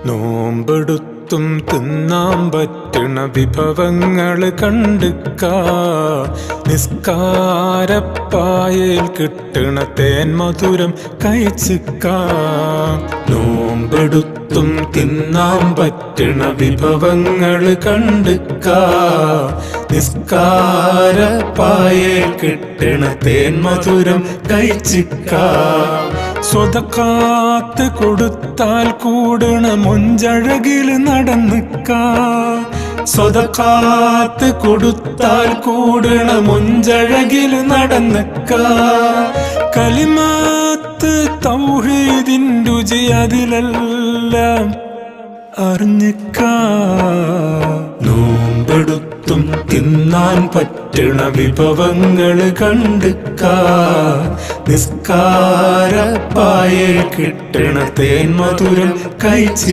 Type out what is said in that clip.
നോമ്പെടുത്തും തിന്നാൻ പറ്റണ വിഭവങ്ങള് കണ്ടുക്ക. നിസ്കാരപ്പായയിൽ കിട്ടണ തേൻ മധുരം കഴിച്ചിക്ക. നോമ്പെടുത്തും തിന്നാൻ പറ്റണ വിഭവങ്ങള് കണ്ടുക്ക. നിസ്കാരപ്പായയിൽ കിട്ടണ തേൻ മധുരം കഴിച്ചിക്ക. സ്വതക്കാത്ത് കൊടുത്താൽ കൂടണ മൊഞ്ചഴകില് നടന്നിക്ക. സ്വതക്കാത്ത് കൊടുത്താൽ കൂടണ മൊഞ്ചഴകില് നടന്നിക്ക. കലിമാത്ത് തൗഹീദിൻ രുചി അതിലെല്ലാം അറിഞ്ഞിക്ക. നോമ്പെടുത്തും തിന്നാൻ പറ്റണ വിഭവങ്ങള് കണ്ടുക്ക. നിസ്കാരപ്പായയിൽ കിട്ടണ തേൻ മധുരം കഴിച്ച്